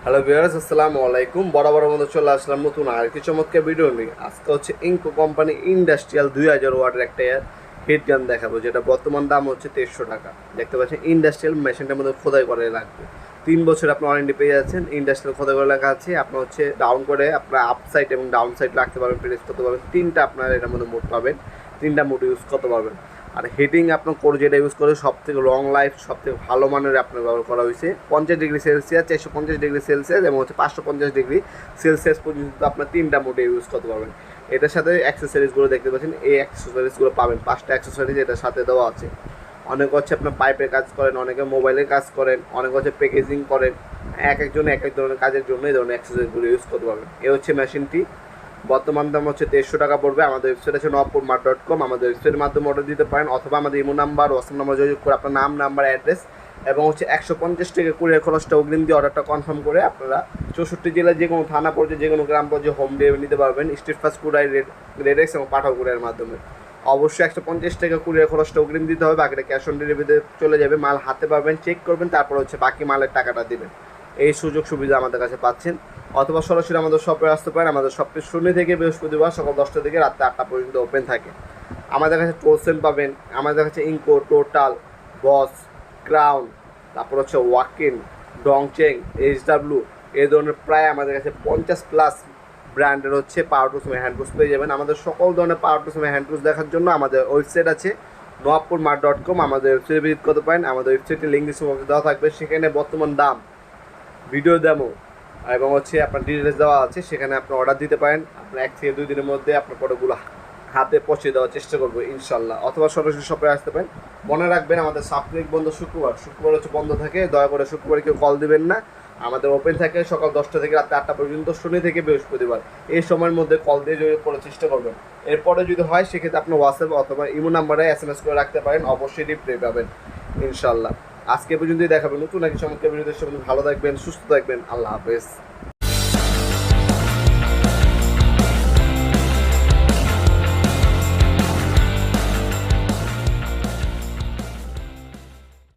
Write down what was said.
Hello viewers, আসসালামু আলাইকুম। বরাবর মতো চলে আসলাম নতুন আর কি চমৎকার ভিডিও নিয়ে। আজকে হচ্ছে ইনকো কোম্পানি ইন্ডাস্ট্রিয়াল 2000 ওয়াটের একটা হিট গান দেখাবো, যেটা বর্তমান দাম হচ্ছে 2300 টাকা। দেখতে পাচ্ছেন ইন্ডাস্ট্রিয়াল মেশিনটার মধ্যে খোদাই করে রাখবে। 3 বছর আপনি ওয়ারেন্টি পেয়ে যাচ্ছেন। ইন্ডাস্ট্রিয়াল খোদাই করে লেখা আছে। আপনার হচ্ছে ডাউন করে আপনার আপ সাইড এবং ডাউন সাইড রাখতে পারবেন, প্রেস করতে পারবেন। তিনটা আপনার এটার মধ্যে মোড পাবেন, তিনটা মোড ইউজ করতে পারবেন। আর হিটিং আপনার কোর যেটা ইউজ করে সব থেকে লং লাইফ, সব থেকে ভালো মানের আপনার ব্যবহার করা হয়েছে। 50 ডিগ্রি সেলসিয়াস, 450 ডিগ্রি সেলসিয়াস এবং হচ্ছে 550 ডিগ্রি সেলসিয়াস পর্যন্ত আপনার তিনটা মোডে ইউজ করতে পারবেন। এটার সাথে অ্যাক্সেসরিজগুলো দেখতে পাচ্ছেন, এই অ্যাক্সেসরিজগুলো পাবেন 5টা অ্যাক্সেসরিজ এটার সাথে দেওয়া আছে। অনেকে হচ্ছে আপনার পাইপের কাজ করেন, অনেকে মোবাইলের কাজ করেন, অনেকে হচ্ছে প্যাকেজিং করেন। এক একজন এক এক ধরনের কাজের জন্য এই ধরনের অ্যাক্সেসরিজগুলো ইউজ করতে পারবেন। এ হচ্ছে মেশিনটি। বর্তমান দাম হচ্ছে 2300 টাকা পড়বে। আমাদের ওয়েবসাইট আছে nopurmart.com। আমাদের ওয়েবসাইটের মাধ্যমে অর্ডার দিতে পারেন, অথবা আমাদের ইমো নাম্বার, হোয়াটসঅ্যাপ নাম্বার যোগাযোগ করে আপনার নাম, নাম্বার, অ্যাড্রেস এবং হচ্ছে 150 টাকা কুরিয়ার খরচটা অগ্রিম দিয়ে অর্ডারটা কনফার্ম করে আপনারা 64 জেলার যে কোনো থানা পর্যায়ে, যে কোনো গ্রাম পর্যায়ে হোম ডেলিভারি নিতে পারবেন স্ট্রিট ফাস্ট কুরিয়ার, রেডেক্স এবং পাঠাও কুরিয়ারের মাধ্যমে। অবশ্যই 150 টাকা কুরিয়ার খরচটা অগ্রিম দিতে হবে, বাকিটা ক্যাশ অন ডেলিভারিতে চলে যাবে। মাল হাতে পাবেন, চেক করবেন, তারপর হচ্ছে বাকি মালের টাকাটা দেবেন। এই সুযোগ সুবিধা আমাদের কাছে পাচ্ছেন। অথবা সরাসরি আমাদের শপে আসতে পারেন। আমাদের শপটি শনি থেকে বৃহস্পতিবার সকাল 10টা থেকে রাত 8টা পর্যন্ত ওপেন থাকে। আমাদের কাছে টোলসেন পাবেন, আমাদের কাছে ইনকো, টোটাল, বস, ক্রাউন, তারপর হচ্ছে ওয়াকিন, ডংচেং, এইচডাব্লিউ, এই ধরনের প্রায় আমাদের কাছে 50+ ব্র্যান্ডের হচ্ছে পাওয়ার টুলস এবং হ্যান্ড টুলস পেয়ে যাবেন। আমাদের সকল ধরনের পাওয়ার টুলস এবং হ্যান্ড টুলস দেখার জন্য আমাদের ওয়েবসাইট আছে nopurmart.com। আমাদের ওয়েবসাইটে ভিজিট করতে পারেন। আমাদের ওয়েবসাইটের লিঙ্ক ডিসক্রিপশনে দেওয়া থাকবে, সেখানে বর্তমান দাম, ভিডিও ডেমো এবং হচ্ছে আপনার ডিটেলস দেওয়া আছে। সেখানে আপনি অর্ডার দিতে পারেন। আপনার 1 থেকে 2 দিনের মধ্যে আপনার প্রোডাক্টগুলো হাতে পৌঁছে দেওয়ার চেষ্টা করবো ইনশাল্লাহ। অথবা সরাসরি শপে আসতে পারেন। মনে রাখবেন আমাদের সাপ্তাহিক বন্ধ শুক্রবার, শুক্রবার হচ্ছে বন্ধ থাকে। দয়া করে শুক্রবার কেউ কল দিবেন না। আমাদের ওপেন থাকে সকাল 10টা থেকে রাত 8টা পর্যন্ত, শনি থেকে বৃহস্পতিবার। এই সময়ের মধ্যে কল দিয়ে যোগাযোগ করার চেষ্টা করবেন। এরপরে যদি হয় সেক্ষেত্রে আপনি হোয়াটসঅ্যাপ অথবা ইমো নাম্বারে SMS করে রাখতে পারেন, অবশ্যই রিপ্লাই পাবেন ইনশাল্লাহ। আজকে পর্যন্তই দেখাবেন নতুন এক চমৎকার ভিডিওদের সঙ্গে। ভালো থাকবেন, সুস্থ থাকবেন। আল্লাহ হাফেজ।